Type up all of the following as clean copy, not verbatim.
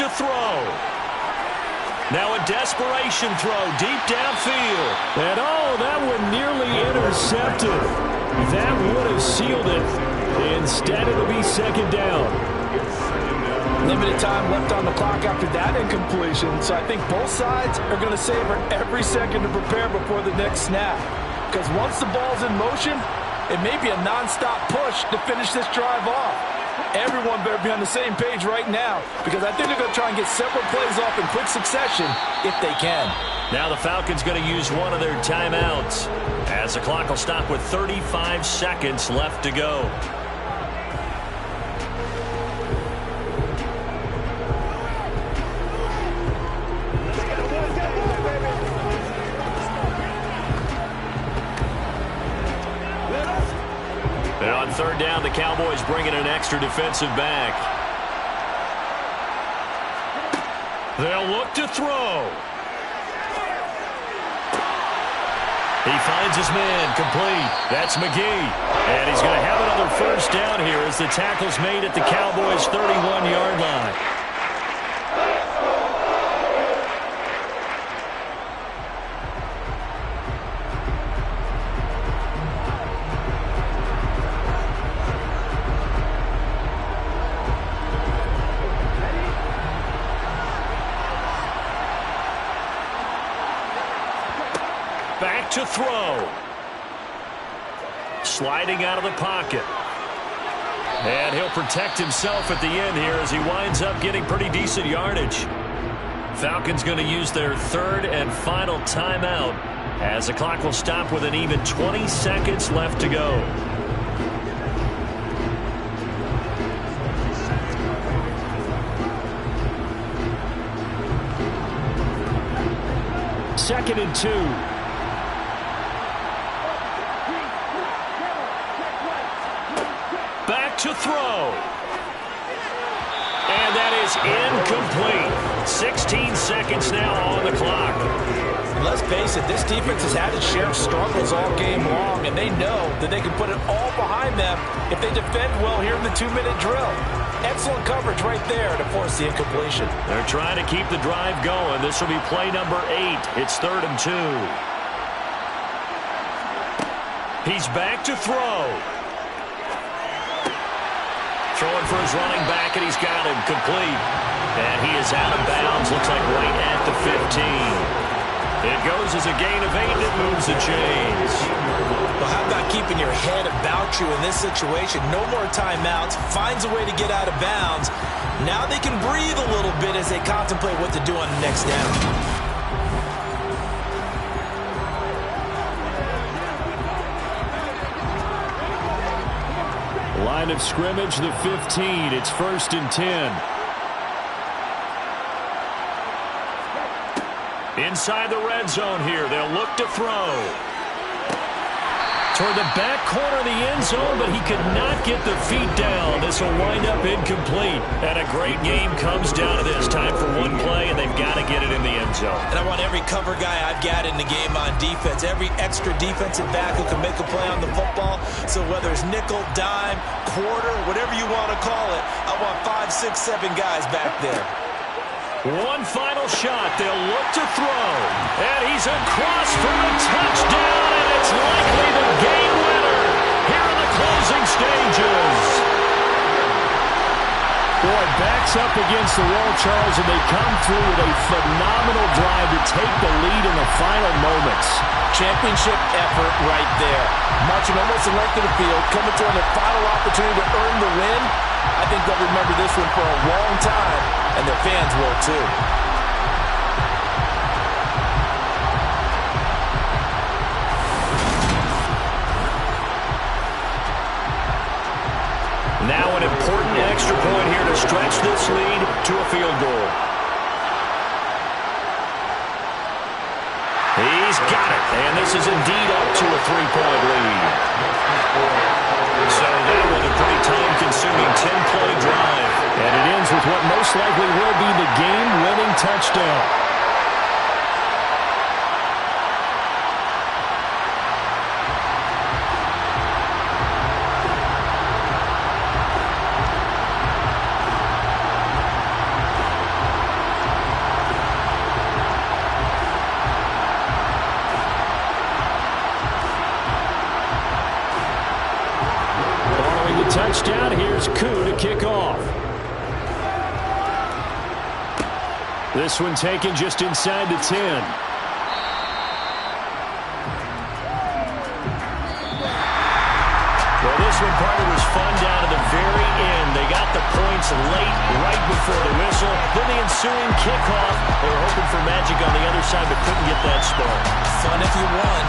to throw. Now a desperation throw deep downfield. And that one nearly intercepted. That would have sealed it. Instead, it'll be second down. Limited time left on the clock after that incompletion, so I think both sides are going to savor every second to prepare before the next snap. Because once the ball's in motion, it may be a non-stop push to finish this drive off. Everyone better be on the same page right now, because I think they're going to try and get several plays off in quick succession if they can. Now the Falcons going to use one of their timeouts, as the clock will stop with 35 seconds left to go. And on third down, the Cowboys bring in an extra defensive back. They'll look to throw. He finds his man, complete. That's McGee. And he's going to have another first down here as the tackle's made at the Cowboys' 31-yard line. Back to throw. Sliding out of the pocket. And he'll protect himself at the end here as he winds up getting pretty decent yardage. Falcons going to use their third and final timeout as the clock will stop with an even 20 seconds left to go. Second and 2. To throw. And that is incomplete. 16 seconds now on the clock. And let's face it, this defense has had its share of struggles all game long, and they know that they can put it all behind them if they defend well here in the 2-minute drill. Excellent coverage right there to force the incompletion. They're trying to keep the drive going. This will be play number 8. It's 3rd and 2. He's back to throw. Throwing for his running back, and he's got him complete. And he is out of bounds, looks like right at the 15. It goes as a gain of 8, and it moves the chains. Well, how about keeping your head about you in this situation? No more timeouts, finds a way to get out of bounds. Now they can breathe a little bit as they contemplate what to do on the next down. Line of scrimmage, the 15. It's 1st and 10. Inside the red zone here. They'll look to throw. Toward the back corner of the end zone, but he could not get the feet down. This will wind up incomplete. And a great game comes down to this. Time for one play, and they've got to get it in the end zone. And I want every cover guy I've got in the game on defense, every extra defensive back who can make a play on the football. So whether it's nickel, dime, quarter, whatever you want to call it, I want 5, 6, 7 guys back there. One final shot. They'll look to throw. And he's across for the touchdown, and it's likely the game winner here in the closing stages. Boy, backs up against the wall, Charles, and they come through with a phenomenal drive to take the lead in the final moments. Championship effort right there. Marching almost the length of the field, coming to their final opportunity to earn the win. I think they'll remember this one for a long time, and their fans will too. Now an important extra point here to stretch this lead to a field goal. He's got it, and this is indeed up to a 3-point lead. So that was a pretty time-consuming 10-play drive. And it ends with what most likely will be the game-winning touchdown. This one taken just inside the 10. Well, this one, partner, was fun down to the very end. They got the points late, right before the whistle. Then the ensuing kickoff. They were hoping for magic on the other side, but couldn't get that spark. Fun if you won,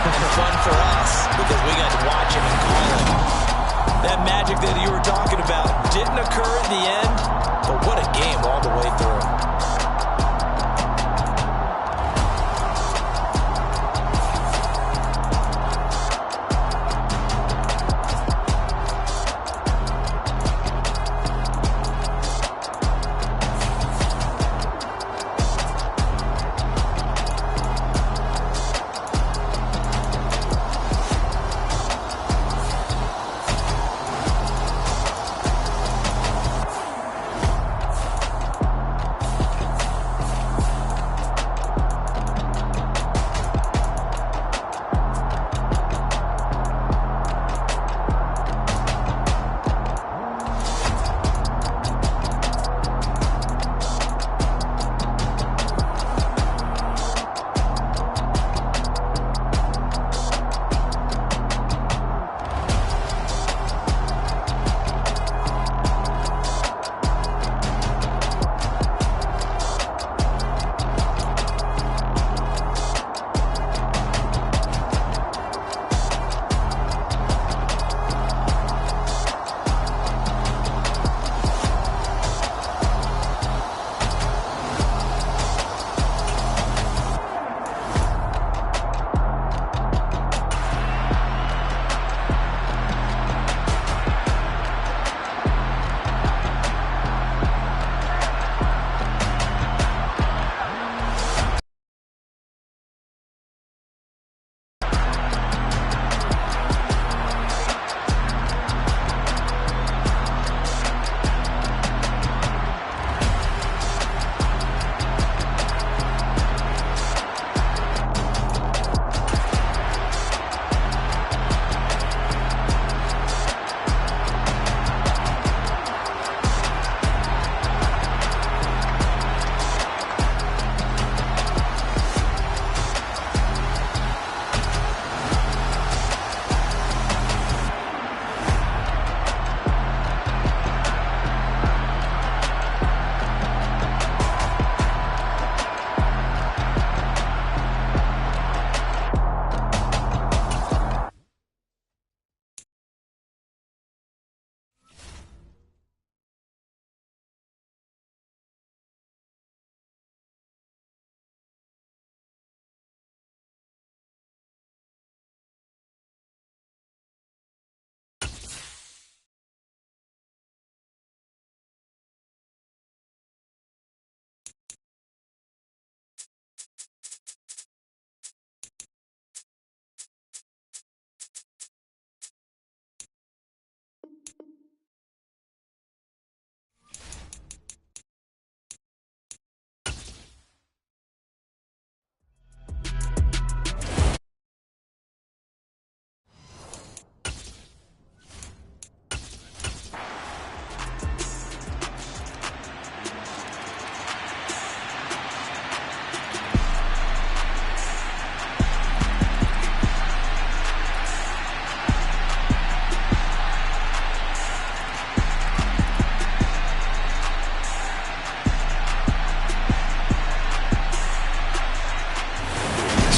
and fun for us because we got to watch it and call it. That magic that you were talking about didn't occur in the end, but what a game all the way through.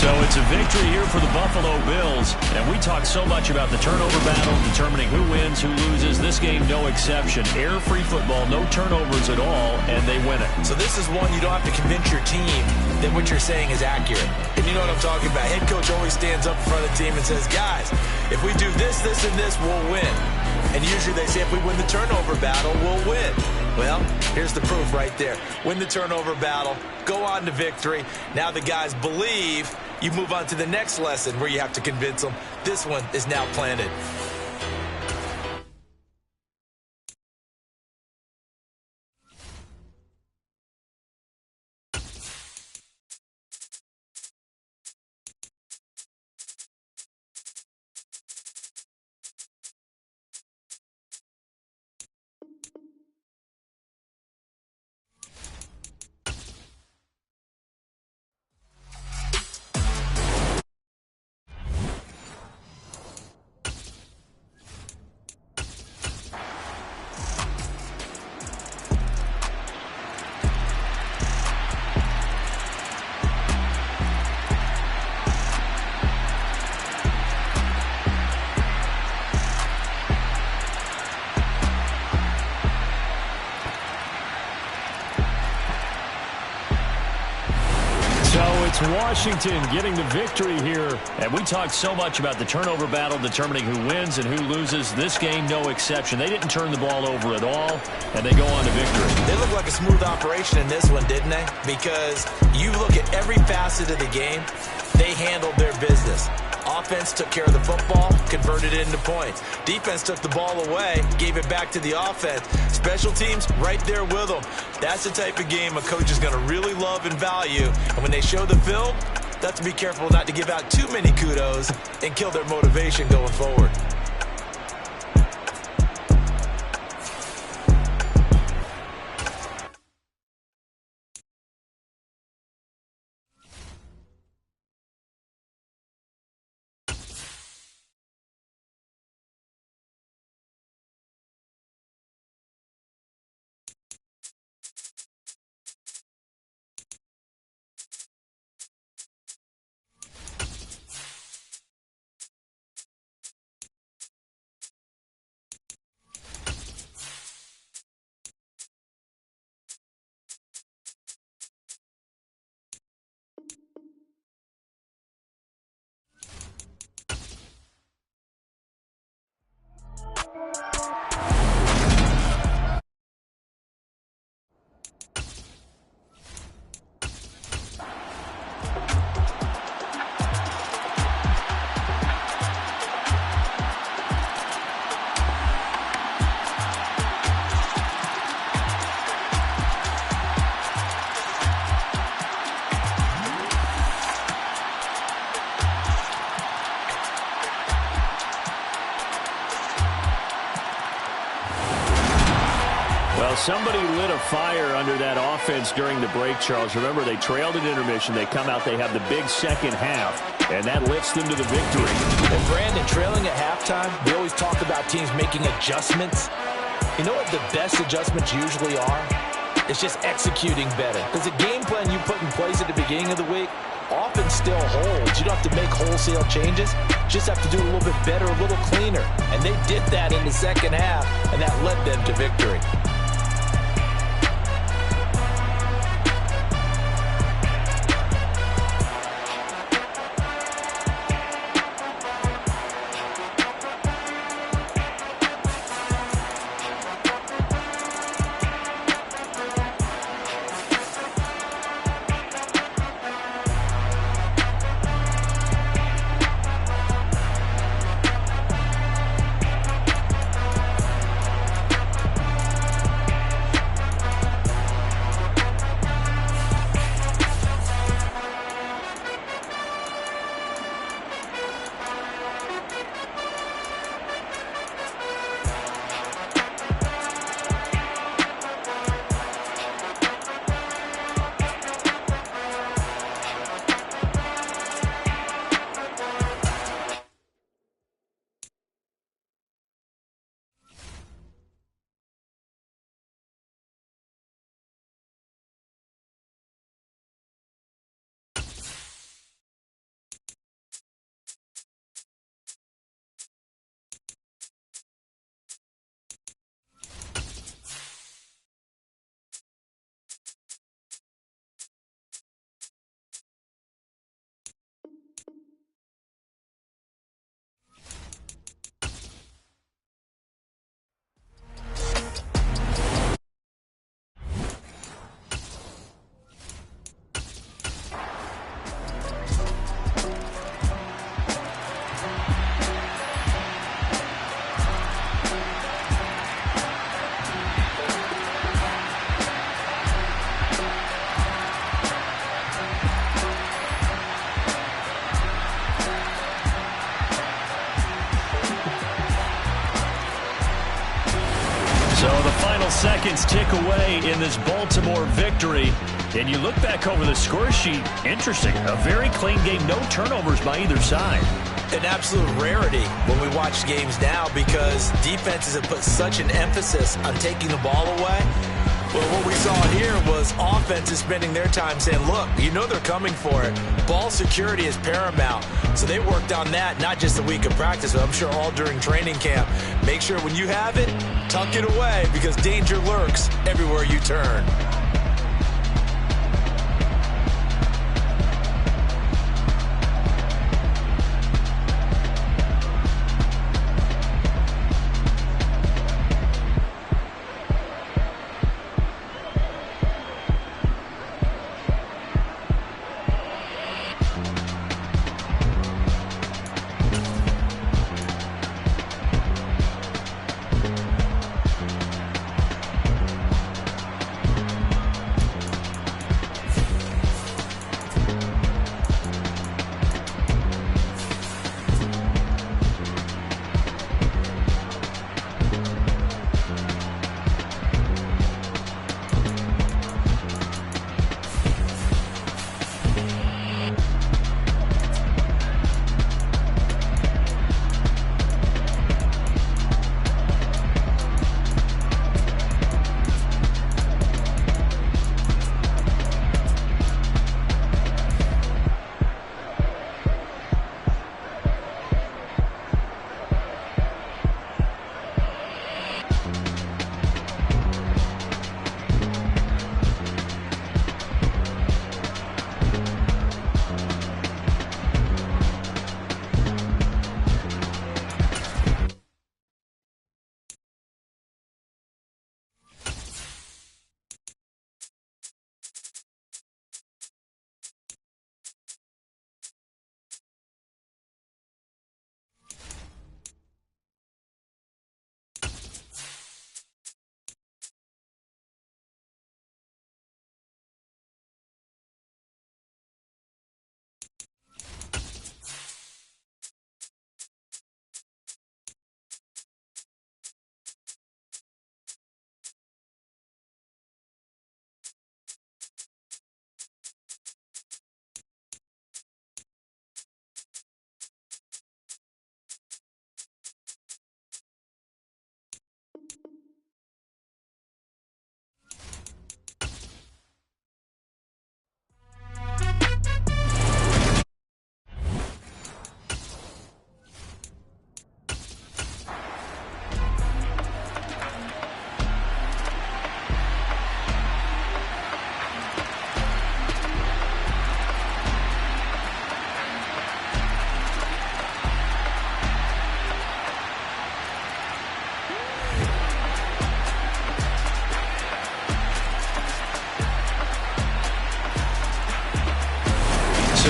So it's a victory here for the Buffalo Bills, and we talk so much about the turnover battle, determining who wins, who loses. This game, no exception. Air-free football, no turnovers at all, and they win it. So this is one you don't have to convince your team that what you're saying is accurate. And you know what I'm talking about. Head coach always stands up in front of the team and says, guys, if we do this, this, and this, we'll win. And usually they say if we win the turnover battle, we'll win. Well, here's the proof right there. Win the turnover battle, go on to victory. Now the guys believe. You move on to the next lesson where you have to convince them. This one is now planted. it's Washington getting the victory here. And we talked so much about the turnover battle determining who wins and who loses. This game, no exception. They didn't turn the ball over at all, and they go on to victory. They look like a smooth operation in this one, didn't they? Because you look at every facet of the game, they handled their business. Offense took care of the football, converted it into points. Defense took the ball away, gave it back to the offense. Special teams, right there with them. That's the type of game a coach is going to really love and value. And when they show the film, they have to be careful not to give out too many kudos and kill their motivation going forward. Well, somebody lit a fire under that offense during the break, Charles. Remember, they trailed at intermission. They come out, they have the big second half, and that lifts them to the victory. And Brandon, trailing at halftime, we always talk about teams making adjustments. You know what the best adjustments usually are? It's just executing better. Because the game plan you put in place at the beginning of the week often still holds. You don't have to make wholesale changes. You just have to do it a little bit better, a little cleaner. And they did that in the second half, and that led them to victory. So the final seconds tick away in this Baltimore victory. And you look back over the score sheet, interesting. A very clean game, no turnovers by either side. An absolute rarity when we watch games now because defenses have put such an emphasis on taking the ball away. Well, what we saw here was offenses spending their time saying, look, you know they're coming for it. Ball security is paramount. So they worked on that not just a week of practice, but I'm sure all during training camp. Make sure when you have it, tuck it away because danger lurks everywhere you turn.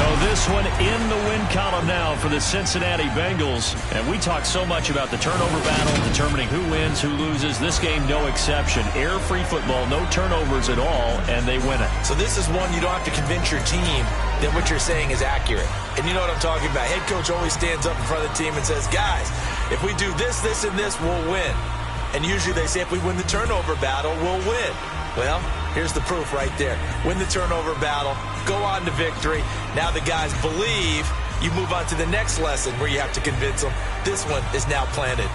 So this one in the win column now for the Cincinnati Bengals. And we talk so much about the turnover battle, determining who wins, who loses. This game, no exception. Air-free football, no turnovers at all, and they win it. So this is one you don't have to convince your team that what you're saying is accurate. And you know what I'm talking about. Head coach always stands up in front of the team and says, guys, if we do this, this, and this, we'll win. And usually they say if we win the turnover battle, we'll win. Well, here's the proof right there. Win the turnover battle, go on to victory. Now the guys believe. You move on to the next lesson where you have to convince them. This one is now planted.